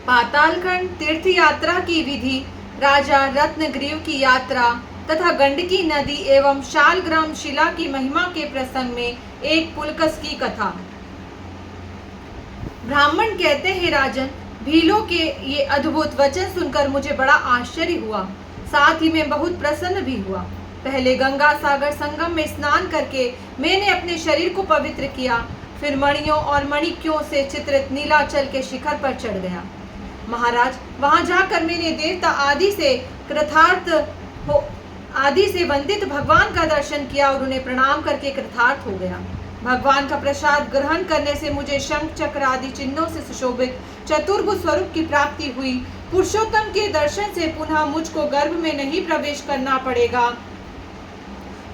पातालखंड तीर्थ यात्रा की विधि, राजा रत्नग्रीव की यात्रा तथा गंडकी नदी एवं शालग्राम शिला की महिमा के प्रसंग में एक पुलकस की कथा। ब्राह्मण कहते हैं, राजन, भीलों के ये अद्भुत वचन सुनकर मुझे बड़ा आश्चर्य हुआ, साथ ही मैं बहुत प्रसन्न भी हुआ। पहले गंगा सागर संगम में स्नान करके मैंने अपने शरीर को पवित्र किया, फिर मणियों और मणिक्यों से चित्रित नीलाचल के शिखर पर चढ़ गया। महाराज, वहां जाकर मैंने देवता आदि से वंदित भगवान का दर्शन किया और उन्हें प्रणाम करके कृतार्थ हो गया। भगवान का प्रसाद ग्रहण करने से मुझे शंख चक्र आदि चिन्हों से सुशोभित चतुर्भुज स्वरूप की प्राप्ति हुई। पुरुषोत्तम के दर्शन से पुनः मुझको गर्भ में नहीं प्रवेश करना पड़ेगा।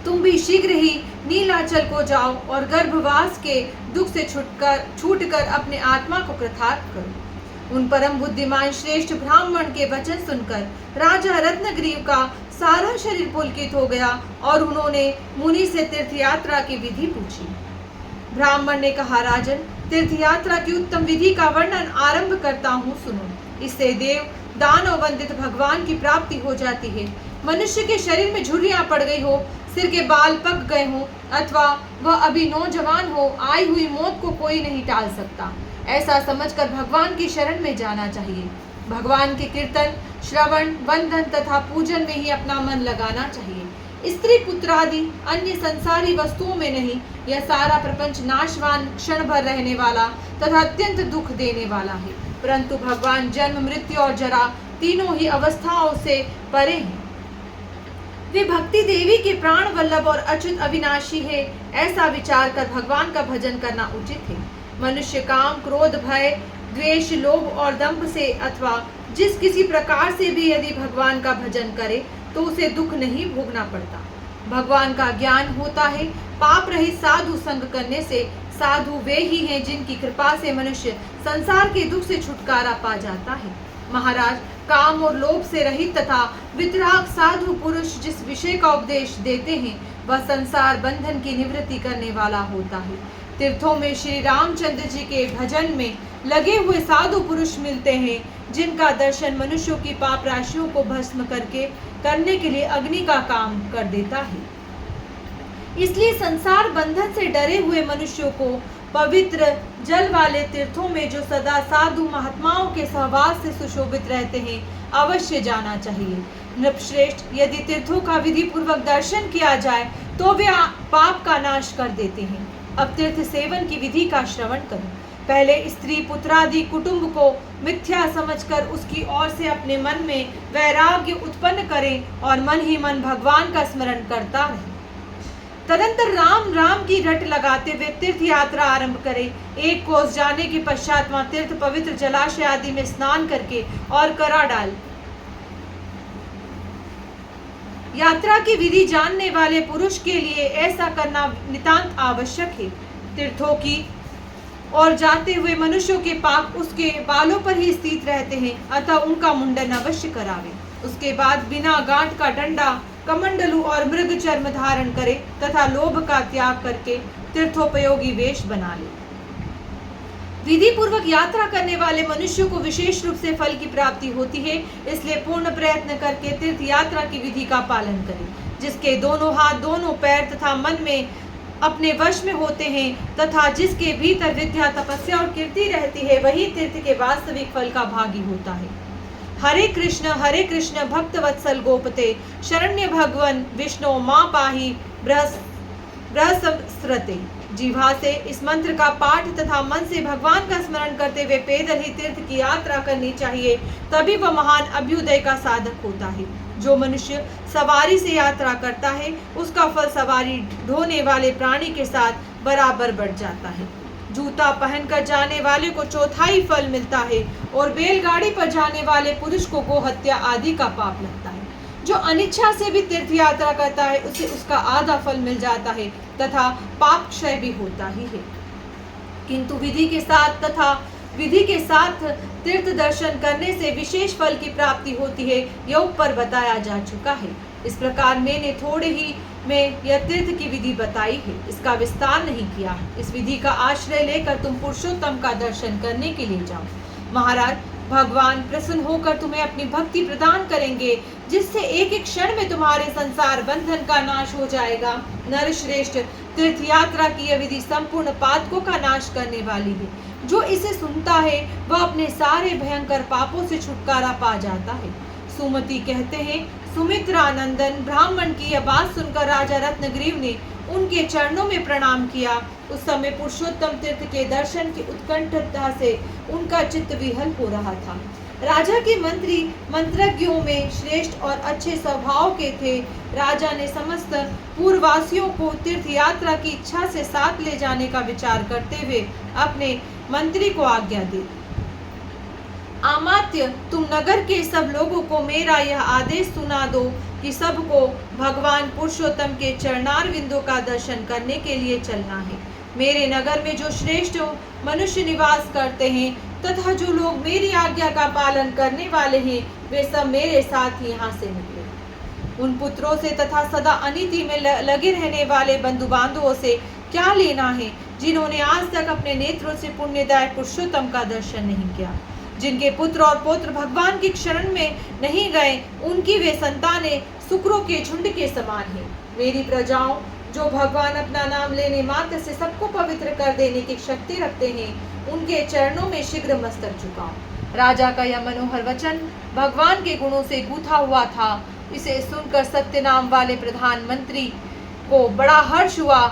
तुम भी शीघ्र ही नीलाचल को जाओ और गर्भवास के दुख से छूटकर अपने आत्मा को कृतार्थ करो। उन परम बुद्धिमान श्रेष्ठ ब्राह्मण के वचन सुनकर राजा रत्नग्रीव का सारा शरीर पुलकित हो गया और उन्होंने मुनि से तीर्थ यात्रा की विधि पूछी। ब्राह्मण ने कहा, राजन, तीर्थ यात्रा की उत्तम विधि का वर्णन आरंभ करता हूँ, सुनो। इससे देव दानव वंदित भगवान की प्राप्ति हो जाती है। मनुष्य के शरीर में झुर्रियां पड़ गई हो, सिर के बाल पक गए हो अथवा वह अभी नौजवान हो, आई हुई मौत को कोई नहीं टाल सकता। ऐसा समझकर भगवान की शरण में जाना चाहिए। भगवान के कीर्तन, श्रवण, वंदन तथा पूजन में ही अपना मन लगाना चाहिए। स्त्री पुत्र आदि अन्य संसारी वस्तुओं में नहीं। यह सारा प्रपंच नाशवान, क्षण भर रहने वाला तथा अत्यंत दुख देने वाला है, परंतु भगवान जन्म, मृत्यु और जरा तीनों ही अवस्थाओं से परे हैं। वे भक्ति देवी के प्राण वल्लभ और अच्युत अविनाशी है। ऐसा विचार कर भगवान का भजन करना उचित है। मनुष्य काम, क्रोध, भय, द्वेष, लोभ और दंभ से अथवा जिस किसी प्रकार से भी यदि भगवान का भजन करे तो उसे दुख नहीं भोगना पड़ता। भगवान का ज्ञान होता है। पाप रहित साधु संग करने से साधु वे ही हैं जिनकी कृपा से मनुष्य संसार के दुख से छुटकारा पा जाता है। महाराज, काम और लोभ से रहित तथा वितराग साधु पुरुष जिस विषय का उपदेश देते हैं वह संसार बंधन की निवृत्ति करने वाला होता है। तीर्थों में श्री रामचंद्र जी के भजन में लगे हुए साधु पुरुष मिलते हैं जिनका दर्शन मनुष्यों की पाप राशियों को भस्म करने के लिए अग्नि का काम कर देता है। इसलिए संसार बंधन से डरे हुए मनुष्यों को पवित्र जल वाले तीर्थों में जो सदा साधु महात्माओं के सहवास से सुशोभित रहते हैं अवश्य जाना चाहिए। नृपश्रेष्ठ, यदि तीर्थों का विधि पूर्वक दर्शन किया जाए तो वे पाप का नाश कर देते हैं। अब तीर्थ सेवन की विधि का श्रवण करो। पहले स्त्री पुत्रादि कुटुंब को मिथ्या समझकर उसकी ओर से अपने मन में वैराग्य उत्पन्न करें और मन ही मन भगवान का स्मरण करता रहे। तदंतर राम राम की रट लगाते हुए तीर्थ यात्रा आरंभ करें। एक कोस जाने के पश्चात वहां तीर्थ पवित्र जलाशय आदि में स्नान करके और करा डाल। यात्रा की विधि जानने वाले पुरुष के लिए ऐसा करना नितांत आवश्यक है। तीर्थों की और जाते हुए मनुष्यों के पाप उसके बालों पर ही स्थित रहते हैं, अतः उनका मुंडन अवश्य करावे। उसके बाद बिना गांठ का डंडा, कमंडलू और मृग चर्म धारण करे तथा लोभ का त्याग करके तीर्थोपयोगी वेश बना ले। विधि पूर्वक यात्रा करने वाले मनुष्यों को विशेष रूप से फल की प्राप्ति होती है, इसलिए पूर्ण प्रयत्न करके तीर्थ यात्रा की विधि का पालन करें। जिसके दोनों हाथ, दोनों पैर तथा मन में अपने वश में होते हैं तथा जिसके भीतर विद्या, तपस्या और कीर्ति रहती है वही तीर्थ के वास्तविक फल का भागी होता है। हरे कृष्ण भक्त वत्सल गोपते, शरण्य भगवन विष्णु माँ पाही बृहस्पति। जीवा से इस मंत्र का पाठ तथा मन से भगवान का स्मरण करते हुए पैदल ही तीर्थ की यात्रा करनी चाहिए, तभी वह महान अभ्युदय का साधक होता है। जो मनुष्य सवारी से यात्रा करता है उसका फल सवारी ढोने वाले प्राणी के साथ बराबर बढ़ जाता है। जूता पहनकर जाने वाले को चौथाई फल मिलता है और बैलगाड़ी पर जाने वाले पुरुष को गोहत्या आदि का पाप लगता है। जो अनिच्छा से भी तीर्थ यात्रा करता है उसे उसका आधा फल मिल जाता है तथा पाप क्षय भी होता ही है। किंतु विधि के साथ तीर्थ दर्शन करने से विशेष फल की प्राप्ति होती है, यह ऊपर बताया जा चुका है। इस प्रकार मैंने थोड़े ही में यह तीर्थ की विधि बताई है, इसका विस्तार नहीं किया। इस विधि का आश्रय लेकर तुम पुरुषोत्तम का दर्शन करने के लिए जाओ। महाराज, भगवान प्रसन्न होकर तुम्हें अपनी भक्ति प्रदान करेंगे, जिससे एक एक क्षण में तुम्हारे संसार बंधन का नाश हो जाएगा। नरश्रेष्ठ, तीर्थ यात्रा की यह विधि संपूर्ण पातकों का नाश करने वाली है। जो इसे सुनता है वह अपने सारे भयंकर पापों से छुटकारा पा जाता है। सुमति कहते हैं, सुमित्रा नंदन ब्राह्मण की यह बात सुनकर राजा रत्नग्रीव ने उनके चरणों में प्रणाम किया। उस समय पुरुषोत्तम तीर्थ के दर्शन की उत्कंठता से उनका चित्त विहल हो रहा था। राजा के मंत्री मंत्रज्ञों में श्रेष्ठ और अच्छे स्वभाव के थे। राजा ने समस्त पूर्ववासियों को तीर्थ यात्रा की इच्छा से साथ ले जाने का विचार करते हुए अपने मंत्री को आज्ञा दी। अमात्य, तुम नगर के सब लोगों को मेरा यह आदेश सुना दो कि सबको भगवान पुरुषोत्तम के चरणारविंदों का दर्शन करने के लिए चलना है। मेरे नगर में जो श्रेष्ठ मनुष्य निवास करते हैं तथा जो लोग मेरी आज्ञा का पालन करने वाले हैं, वे सब मेरे साथ यहाँ से निकले। उन पुत्रों से तथा सदा अनिति में लगे रहने वाले बंधु बांधवों से क्या लेना है, जिन्होंने आज तक अपने नेत्रों से पुण्यदायक पुरुषोत्तम का दर्शन नहीं किया। जिनके पुत्र और पौत्र भगवान की शरण में नहीं गए, उनकी वे संतानें शुक्रों के झुंड के समान हैं। मेरी प्रजाओं, जो भगवान अपना नाम लेने मात्र से सबको पवित्र कर देने की शक्ति रखते हैं, उनके चरणों में शीघ्र मस्तक झुकाओ। राजा का यह मनोहर वचन भगवान के गुणों से गूथा हुआ था। इसे सुनकर सत्य नाम वाले प्रधानमंत्री को बड़ा हर्ष हुआ।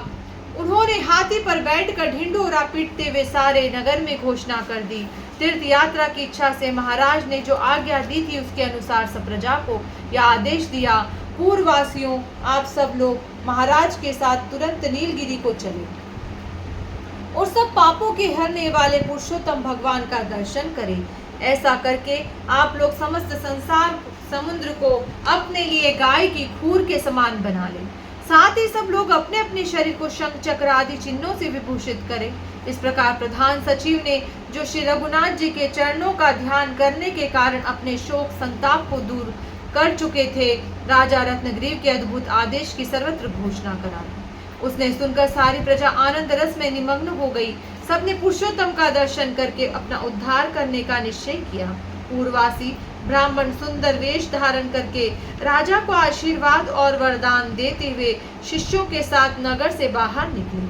उन्होंने हाथी पर बैठकर ढिंढोरा पीटते हुए सारे नगर में घोषणा कर दी। तीर्थ यात्रा की इच्छा से महाराज ने जो आज्ञा दी थी, उसके अनुसार सब प्रजा को यह आदेश दिया, पूर्ववासियों, आप सब लोग महाराज के साथ तुरंत नीलगिरी को चले और सब पापों के हरने वाले पुरुषोत्तम भगवान का दर्शन करें। ऐसा करके आप लोग समस्त संसार समुद्र को अपने लिए गाय की खूर के समान बना लें। साथ ही सब लोग अपने अपने शरीर को शंख चक्र आदि चिन्हों से विभूषित करें। इस प्रकार प्रधान सचिव ने, जो श्री रघुनाथ जी के चरणों का ध्यान करने के कारण अपने शोक संताप को दूर कर चुके थे, राजा रत्नग्रीव के अद्भुत आदेश की सर्वत्र घोषणा करा दी। उसने सुनकर सारी प्रजा आनंद रस में निमग्न हो गई। सबने पुरुषोत्तम का दर्शन करके अपना उद्धार करने का निश्चय किया। पूर्ववासी ब्राह्मण सुंदर वेश धारण करके राजा को आशीर्वाद और वरदान देते हुए शिष्यों के साथ नगर से बाहर निकले।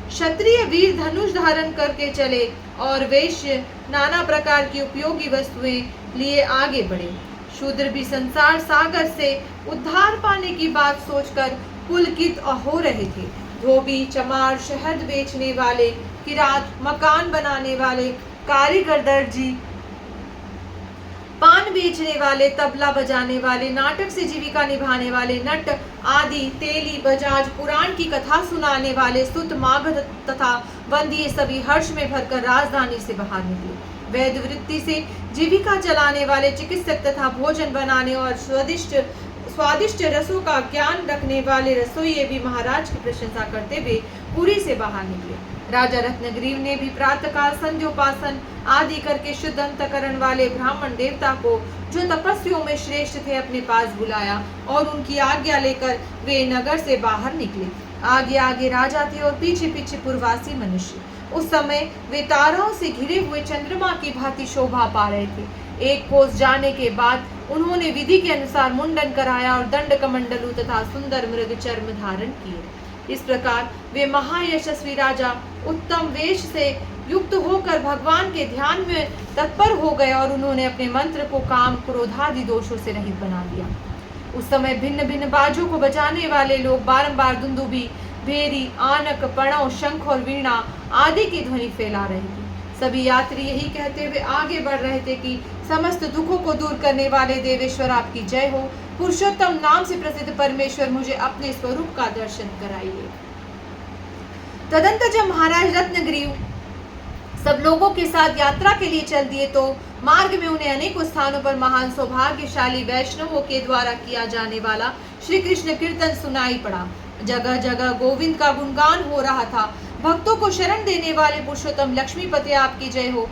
क्षत्रिय वीर धनुष धारण करके चले और वैश्य नाना प्रकार की उपयोगी वस्तुएं लिए आगे बढ़े। शूद्र भी संसार सागर से उद्धार पाने की बात सोचकर पुलकित हो रहे थे। धोबी, चमार, शहद बेचने वाले, किरात, मकान बनाने वाले, कारीगर, दर्जी, पान बेचने वाले, तबला बजाने वाले, नाटक से जीविका निभाने वाले, नट आदि, तेली, बजाज, पुराण की कथा सुनाने वाले, सुत, मागध तथा बंदी सभी हर्ष में भरकर राजधानी से बाहर निकले। वैद्य वृत्ति से जीविका चलाने वाले, चिकित्सक तथा भोजन बनाने और स्वादिष्ट रसों का ज्ञान रखने वाले रसोइये भी महाराज की प्रशंसा करते हुए पुरी से बाहर निकले। राजा रत्नग्रीव ने भी प्रातःकाल संध्योपासन आदि करके शुद्ध अंतकरण वाले ब्राह्मण देवता को, जो तपस्वियों में श्रेष्ठ थे, अपने पास बुलाया और उनकी आज्ञा लेकर वे नगर से बाहर निकले। आगे आगे राजा थे और पीछे पीछे पूर्ववासी मनुष्य। उस समय वे ताराओं से घिरे हुए चंद्रमा की भांति शोभा पा रहे थे। एक कोस जाने के बाद उन्होंने विधि के अनुसार मुंडन कराया और दंड कमंडलू तथा सुंदर मृग चर्म धारण किए। इस प्रकार वे महायशस्वी राजा उत्तम वेश से युक्त होकर भगवान के ध्यान में तत्पर हो गए और उन्होंने अपने मंत्र को काम, क्रोधादि दोषों से रहित बना दिया। उस समय भिन्न भिन्न बाजों को बजाने वाले लोग बारंबार दुंदुभी, भेरी, आनक, पणव, शंख और वीणा आदि की ध्वनि फैला रहे थे। सभी यात्री यही कहते हुए आगे बढ़ रहे थे कि समस्त दुखों को दूर करने वाले देवेश्वर आपकी जय हो। पुरुषोत्तम नाम से प्रसिद्ध परमेश्वर, मुझे अपने स्वरूप का दर्शन कराइए। तदंतर जब महाराज रत्नग्रीव सब लोगों के साथ यात्रा के लिए चल दिए तो मार्ग में उन्हें अनेकों स्थानों पर महान सौभाग्यशाली वैष्णवों के द्वारा किया जाने वाला श्री कृष्ण कीर्तन सुनाई पड़ा। जगह जगह गोविंद का गुणगान हो रहा था। भक्तों को शरण देने वाले पुरुषोत्तम लक्ष्मीपति आपकी जय हो।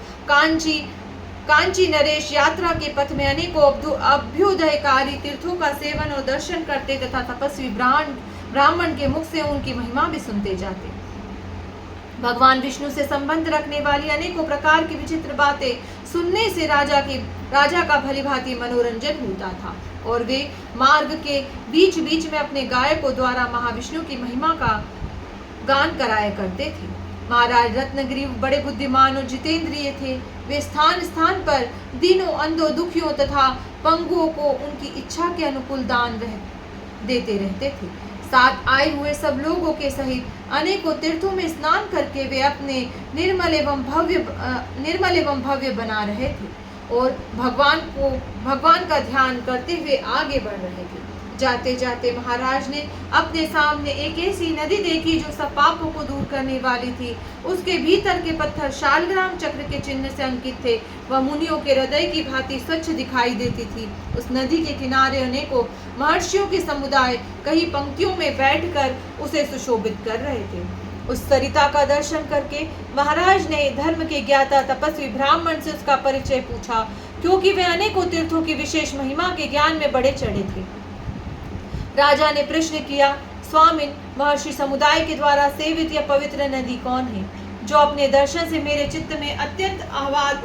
कांची नरेश यात्रा के पथ में अनेकों अभ्युदयकारी तीर्थों का सेवन और दर्शन करते तथा तपस्वी ब्राह्मण के मुख से उनकी महिमा भी सुनते जाते। भगवान विष्णु से संबंध रखने वाली अनेकों प्रकार की विचित्र बातें सुनने से राजा का भलीभांति मनोरंजन होता था और वे मार्ग के बीच बीच में अपने गायकों द्वारा महाविष्णु की महिमा का गान कराया करते थे। महाराज रत्नगिरी बड़े बुद्धिमान और जितेंद्रिय थे। वे स्थान स्थान पर दीनों, अंधों, दुखियों तथा पंगुओं को उनकी इच्छा के अनुकूल दान देते रहते थे। साथ आए हुए सब लोगों के सहित अनेकों तीर्थों में स्नान करके वे अपने निर्मल एवं भव्य बना रहे थे और भगवान का ध्यान करते हुए आगे बढ़ रहे थे। जाते जाते महाराज ने अपने सामने एक ऐसी नदी देखी जो सब पापों को दूर करने वाली थी। उसके भीतर के पत्थर शालग्राम चक्र के चिन्ह से अंकित थे। वह मुनियों के हृदय की भांति स्वच्छ दिखाई देती थी। उस नदी के किनारे अनेकों महर्षियों के समुदाय कई पंक्तियों में बैठकर उसे सुशोभित कर रहे थे। उस सरिता का दर्शन करके महाराज ने धर्म के ज्ञाता तपस्वी ब्राह्मण से उसका परिचय पूछा, क्योंकि वे अनेकों तीर्थों की विशेष महिमा के ज्ञान में बड़े चढ़े थे। राजा ने प्रश्न किया, स्वामिन, महर्षि समुदाय के द्वारा सेवित या पवित्र नदी कौन है, जो अपने दर्शन से मेरे चित्त में अत्यंत आह्लाद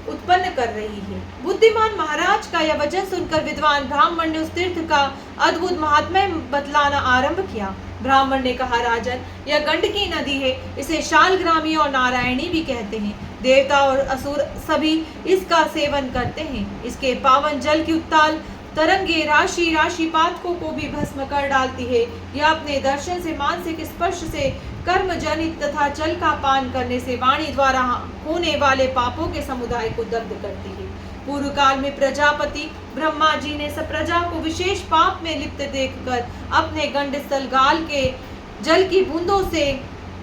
उत्पन्न कर रही है। बुद्धिमान महाराज का यह वचन सुनकर विद्वान ब्राह्मण ने उस तीर्थ का अद्भुत महात्म्य बतलाना आरंभ किया। ब्राह्मण ने कहा, राजन, यह गंडकी नदी है। इसे शालग्रामी और नारायणी भी कहते हैं। देवता और असुर सभी इसका सेवन करते हैं। इसके पावन जल की उत्ताल तरंगे राशि राशि पातकों को भी भस्म कर डालती है। यह अपने दर्शन से, मानसिक स्पर्श से, कर्म जनित तथा जल का पान करने से वाणी द्वारा होने वाले पापों के समुदाय को दग्ध करती है। पूर्व काल में प्रजापति ब्रह्मा जी ने सब प्रजा को विशेष पाप में लिप्त देखकर अपने गंडस्थल गाल के जल की बूंदों से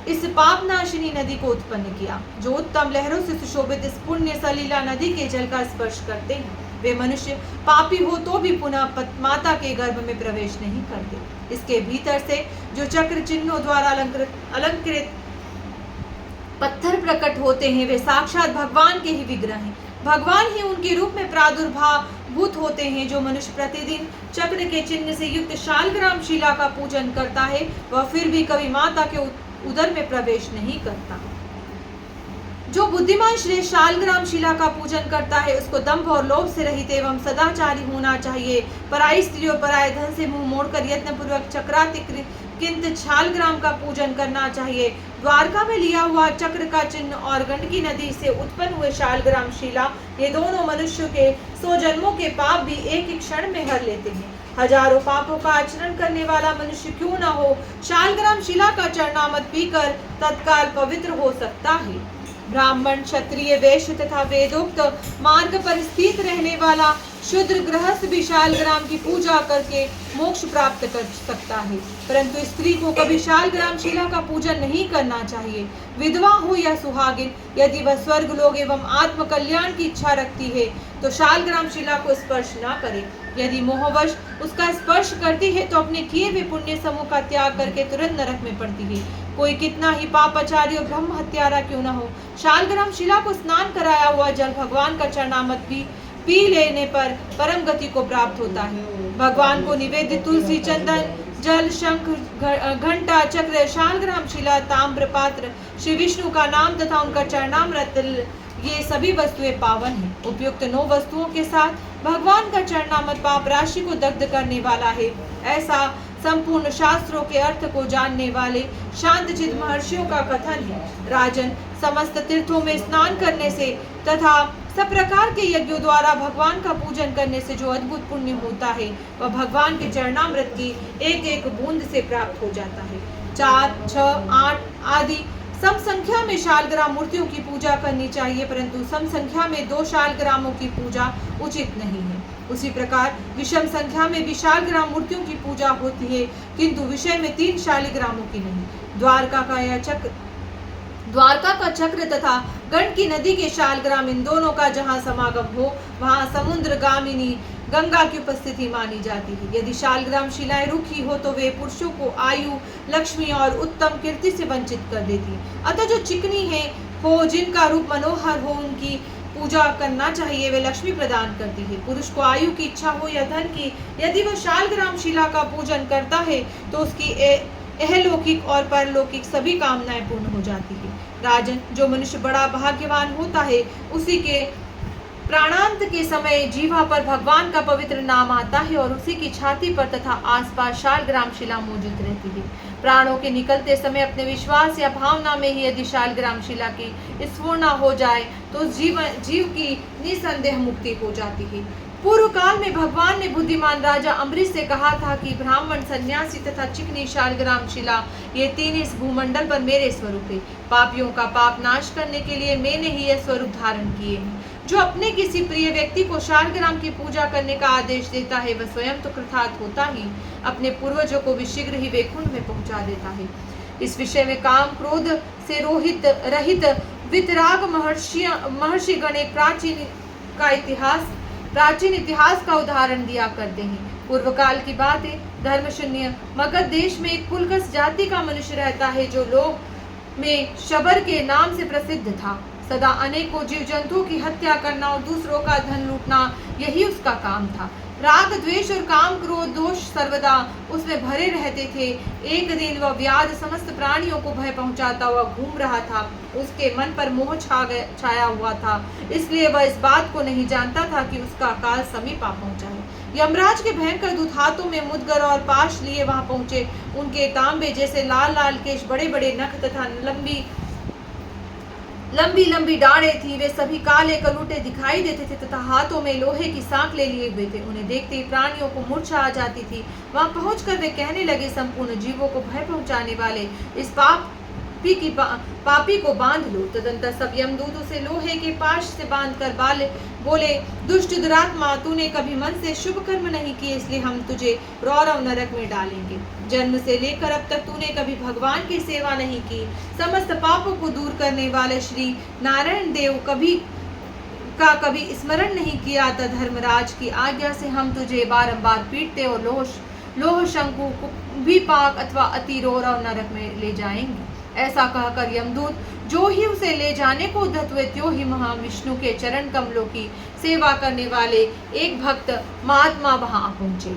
इस पापनाशिनी नदी को उत्पन्न किया, जो उत्तम लहरों से सुशोभित इस पुण्य सलीला नदी के जल का स्पर्श करते हैं। वे मनुष्य पापी हो तो भी पुनः माता के गर्भ में प्रवेश नहीं करते। इसके भीतर से जो चक्र चिन्हों द्वारा अलंकृत पत्थर प्रकट होते हैं, वे साक्षात भगवान के ही विग्रह हैं। भगवान ही उनके रूप में प्रादुर्भावभूत होते हैं। जो मनुष्य प्रतिदिन चक्र के चिन्ह से युक्त शालग्राम शिला का पूजन करता है, वह फिर भी कभी माता के उदर में प्रवेश नहीं करता। जो बुद्धिमान श्रेष्ठ शालग्राम शिला का पूजन करता है, उसको दंभ और लोभ से रहित एवं सदाचारी होना चाहिए। पराई स्त्री और पराय धन से मुंह मोड़कर यत्नपूर्वक चक्रातिकिंत शालग्राम का पूजन करना चाहिए। द्वारका में लिया हुआ चक्र का चिन्ह और गंडकी नदी से उत्पन्न हुए शालग्राम शिला, ये दोनों मनुष्यों के 100 जन्मों के पाप भी एक ही क्षण में हर लेते हैं। हजारों पापों का आचरण करने वाला मनुष्य क्यों न हो, शालग्राम शिला का चरणामृत पीकर तत्काल पवित्र हो सकता है। ब्राह्मण, क्षत्रिय, वैश्य तथा वेदोक्त मार्ग पर स्थित रहने वाला शूद्र गृहस्थ भी शालग्राम की पूजा करके मोक्ष प्राप्त कर सकता है, परंतु स्त्री को कभी शालग्राम शिला का पूजन नहीं करना चाहिए। विधवा हो या सुहागिन, यदि वह स्वर्ग लोक एवं आत्म कल्याण की इच्छा रखती है तो शालग्राम शिला को स्पर्श न करे। यदि मोहवश उसका स्पर्श करती है तो अपने किए हुए पुण्य समूह का त्याग करके तुरंत नरक में पड़ती है। कोई कितना ही पापाचारी और ब्रह्म हत्यारा क्यों न हो, शालग्राम शिला को स्नान कराया हुआ जल भगवान का चरणामृत भी पी लेने पर परम गति को प्राप्त होता है। भगवान को निवेदित तुलसी, चंदन, जल, शंख, घंटा, चक्र, शालग्राम शिला, ताम्र पात्र, श्री विष्णु का नाम तथा उनका चरणामृत, ये सभी वस्तुएं पावन हैं। उपयुक्त 9 वस्तुओं के साथ भगवान का चरणामृत पाप राशि को दग्ध करने वाला है, ऐसा संपूर्ण शास्त्रों के अर्थ को जानने वाले शांतचित्त महर्षियों का कथन है। राजन, समस्त तीर्थों में स्नान करने से तथा सब प्रकार के यज्ञों द्वारा भगवान का पूजन करने से जो अद्भुत पुण्य होता है, वह भगवान के चरणामृत की एक एक बूंद से प्राप्त हो जाता है। 4, 6, 8 आदि सम संख्या में शालग्राम मूर्तियों की पूजा करनी चाहिए, परंतु सम संख्या में 2 शालग्रामों की पूजा उचित नहीं है। उसी प्रकार विषम संख्या में भी शालग्राम मूर्तियों की पूजा होती है, किंतु विषय में 3 शालिग्रामों की नहीं। द्वारका का चक्र तथा गंडकी नदी के शालग्राम, इन दोनों का जहाँ समागम हो, वहाँ समुद्र गामिनी गंगा की उपस्थिति मानी जाती है। यदि शालग्राम शिलाएं रूखी हो तो वे पुरुषों को आयु, लक्ष्मी और उत्तम कीर्ति से वंचित कर देती है। अतः जो चिकनी है हो, जिनका रूप मनोहर हो, उनकी पूजा करना चाहिए, वे लक्ष्मी प्रदान करती है। पुरुष को आयु की इच्छा हो या धन की, यदि वह शालग्राम शिला का पूजन करता है तो उसकी इहलौकिक और परलौकिक सभी कामनाएं पूर्ण हो जाती है। राजन, जो मनुष्य बड़ा भाग्यवान होता है, उसी के प्राणांत के समय जीवा पर भगवान का पवित्र नाम आता है और उसी की छाती पर तथा आसपास शालग्राम शिला मौजूद रहती है। प्राणों के निकलते समय अपने विश्वास या भावना में ही यदि शालग्राम शिला की स्फुरना हो जाए तो जीव की निसंदेह मुक्ति हो जाती है। पूर्व काल में भगवान ने बुद्धिमान राजा अम्बरीश से कहा था कि ब्राह्मण, सन्यासी तथा चिकनी शालग्राम शिला, ये तीन इस भूमंडल पर मेरे स्वरूप है। पापियों का पाप नाश करने के लिए मैंने ही यह स्वरूप धारण किए हैं। जो अपने किसी प्रिय व्यक्ति को शालग्राम की पूजा करने का आदेश देता है, वह स्वयं तो कृतार्थ होता ही अपने पूर्वजों को भी शीघ्र ही वैकुंठ में पहुंचा देता है। इस विषय में काम क्रोध से रहित वितराग महर्षि गण एक प्राचीन इतिहास का उदाहरण दिया करते हैं। पूर्व काल की बात है। धर्म शून्य मगध देश में एक पुलकस जाति का मनुष्य रहता है, जो लोग में शबर के नाम से प्रसिद्ध था। सदा अनेकों जीव जंतुओं की हत्या करना और दूसरों का धन लूटना, यही उसका काम था। राग, द्वेष और काम क्रोध दोष सर्वदा उसमें भरे रहते थे। एक दिन वह व्याध समस्त प्राणियों को भय पहुंचाता हुआ घूम रहा था। उसके मन पर मोह छाया हुआ था, इसलिए वह इस बात को नहीं जानता था कि उसका काल समीप आ पहुंचा है। यमराज के भयंकर दूत हाथों में मुदगर और पाश लिए वहां पहुंचे। उनके तांबे जैसे लाल लाल केश, बड़े बड़े नख तथा लंबी लंबी डाढ़ें थी। वे सभी काले कलूटे दिखाई देते थे तथा हाथों में लोहे की सांकलें लिए हुए थे। उन्हें देखते ही प्राणियों को मूर्छा आ जाती थी। वहां पहुंचकर वे कहने लगे, संपूर्ण जीवों को भय पहुंचाने वाले इस पापी को बांध लो। तदंतर सब यमदूत उसे लोहे के पाश से बांधकर बोले, दुष्ट दुरात्मा, तूने कभी मन से शुभ कर्म नहीं किए, इसलिए हम तुझे रौरव नरक में डालेंगे। जन्म से लेकर अब तक तूने कभी भगवान की सेवा नहीं की। समस्त पापों को दूर करने वाले श्री नारायण देव कभी स्मरण नहीं किया। धर्मराज की आज्ञा से हम तुझे बारंबार पीटते और लोह शंकु भी पाक अथवा अति रौरव नरक में ले जाएंगे। ऐसा कहकर यमदूत जो ही उसे ले जाने को उद्यत हुए, त्यों ही महाविष्णु के चरण कमलों की सेवा करने वाले एक भक्त महात्मा वहां पहुंचे।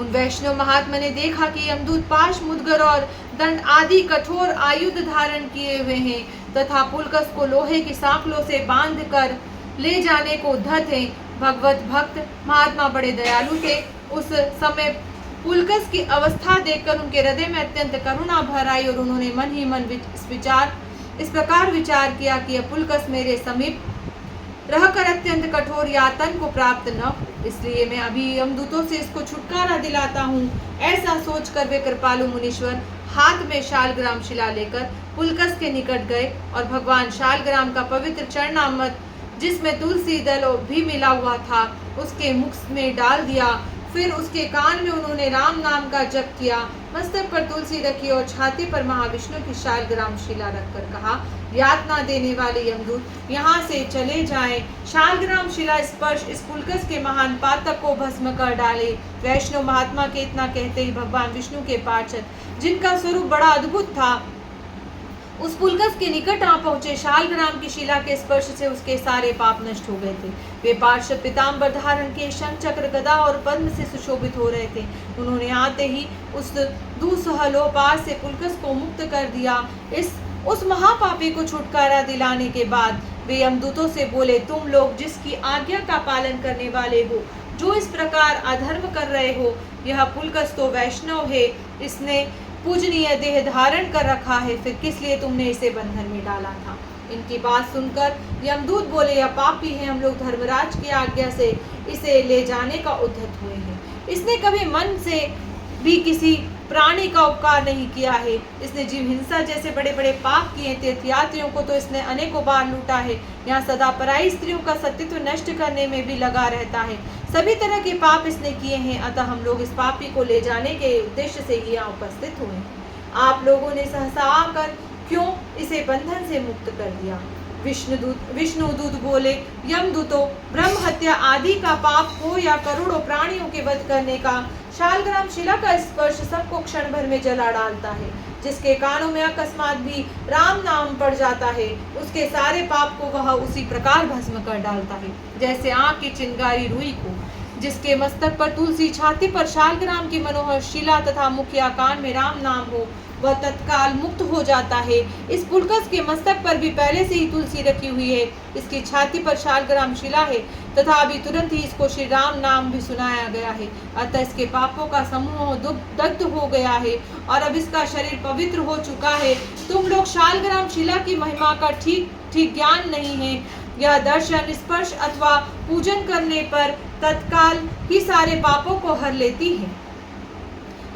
उन वैष्णव महात्मा ने देखा कि यमदूत पाश, मुदगर और दंड आदि कठोर आयुध धारण किए हुए हैं तथा पुलकस को लोहे की सांकलों से बांध कर ले जाने को उद्यत है। भगवत भक्त महात्मा बड़े दयालु थे। उस समय पुलकस की अवस्था देखकर उनके हृदय में अत्यंत करुणा भर आई और उन्होंने मन ही मन इस प्रकार विचार किया कि यह पुलकस मेरे समीप रहकर अत्यंत कठोर यातन को प्राप्त न हो, इसलिए मैं अभी यमदूतों से इसको छुटकारा दिलाता हूँ। ऐसा सोचकर वे कृपालु मुनीश्वर हाथ में शालग्राम शिला लेकर पुलकस के निकट गए और भगवान शालग्राम का पवित्र चरणामृत, जिसमें तुलसी दल भी मिला हुआ था, उसके मुख में डाल दिया। फिर उसके कान में उन्होंने राम नाम का जप किया। मस्तक पर तुलसी रखी और छाती पर महाविष्णु की शालग्राम शिला रखकर कहा, यातना देने वाले यमदूत, यहाँ से चले जाएं। शालग्राम शिला स्पर्श इस पुलकस के महान पातक को भस्म कर डाले। वैष्णव महात्मा के इतना कहते ही भगवान विष्णु के पार्षद, जिनका स्वरूप बड़ा अद्भुत था, उस पुलकस के निकट आ पहुंचे। शालग्राम की शिला के स्पर्श से उसके सारे पाप नष्ट हो गए थे। वे पार्षद पीताम्बर धारण के शंख, चक्र, गदा और पद्म से सुशोभित हो रहे थे। उन्होंने आते ही उस दुस्सहलोपार से पुलकस को मुक्त कर दिया। उस महापापी को छुटकारा दिलाने के बाद वे यमदूतों से बोले, तुम लोग जिसकी आज्ञा का पालन करने वाले हो, जो इस प्रकार अधर्म कर रहे हो, यह पुलकस तो वैष्णव है, इसने पूजनीय देह धारण कर रखा है, फिर किस लिए तुमने इसे बंधन में डाला था। इनकी बात सुनकर यमदूत बोले, यह पापी है, हम लोग धर्मराज की आज्ञा से इसे ले जाने का उद्यत हुए हैं। इसने कभी मन से भी किसी प्राणी का उपकार नहीं किया है। इसने जीव हिंसा जैसे बड़े बड़े पाप किए। तीर्थयात्रियों को तो इसने अनेकों बार लूटा है। यहाँ सदा पराई स्त्रियों का सतीत्व नष्ट करने में भी लगा रहता है। सभी तरह के पाप इसने किए हैं, अतः हम लोग इस पापी को ले जाने के उद्देश्य से ही यहाँ उपस्थित हुए हैं। आप लोगों ने सहसा आकर क्यों इसे बंधन से मुक्त कर दिया। विष्णुदूत बोले, यमदूतों, ब्रह्म हत्या आदि का पाप हो या करोड़ों प्राणियों के वध करने का, शालग्राम शिला का स्पर्श सबको क्षण भर में जला डालता है। जिसके कानों में अकस्मात भी राम नाम पड़ जाता है, उसके सारे पाप को वह उसी प्रकार भस्म कर डालता है, जैसे आँख की चिंगारी रुई को। जिसके मस्तक पर तुलसी, छाती पर शालग्राम की मनोहर शिला तथा मुख या कान में राम नाम हो, वह तत्काल मुक्त हो जाता है। इस पुलकस के मस्तक पर भी पहले से ही तुलसी रखी हुई है। इसकी छाती पर शालग्राम शिला है तथा अभी तुरंत ही इसको श्री राम नाम भी सुनाया गया है। अतः इसके पापों का समूह दग्ध हो गया है और अब इसका शरीर पवित्र हो चुका है। तुम लोग शालग्राम शिला की महिमा का ठीक ठीक ज्ञान नहीं है। यह दर्शन, स्पर्श अथवा पूजन करने पर तत्काल ही सारे पापों को हर लेती है।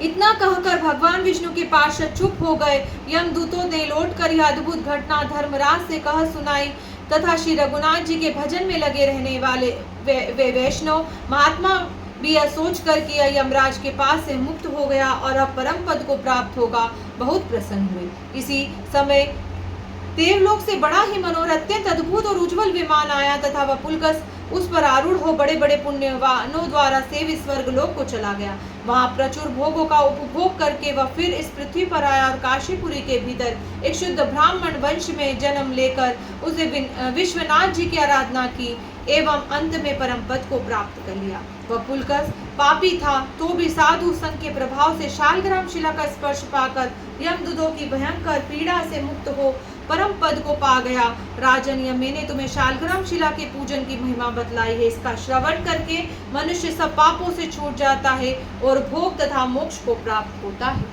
इतना कहकर भगवान विष्णु के पार्षद चुप हो गए। यमदूतों ने लौटकर यह अद्भुत घटना धर्मराज से कह सुनाई तथा श्री रघुनाथ जी के भजन में लगे रहने वाले वे वैष्णव महात्मा भी यह सोचकर कि यह यमराज के पास से मुक्त हो गया और अब परम पद को प्राप्त होगा, बहुत प्रसन्न हुए। इसी समय देवलोक से बड़ा ही मनोहर, अत्यंत अद्भुत और उज्जवल विमान आया तथा वह पुलकस उस पर आरूढ़ हो बड़े बड़े पुण्यवानों द्वारा सेवित स्वर्गलोक को चला गया। वहां प्रचुर भोगों का उपभोग करके वह फिर इस पृथ्वी पर आया और काशीपुरी के भीतर एक शुद्ध ब्राह्मण वंश में जन्म लेकर उसे विश्वनाथ जी की आराधना की एवं अंत में परम पद को प्राप्त कर लिया। वह पुलकस पापी था तो भी साधु संघ के प्रभाव से शालग्राम शिला का स्पर्श पाकर यमदूतों की भयंकर पीड़ा से मुक्त हो परम पद को पा गया। राजन, यह मैंने तुम्हें शालग्राम शिला के पूजन की महिमा बतलाई है। इसका श्रवण करके मनुष्य सब पापों से छूट जाता है और भोग तथा मोक्ष को प्राप्त होता है।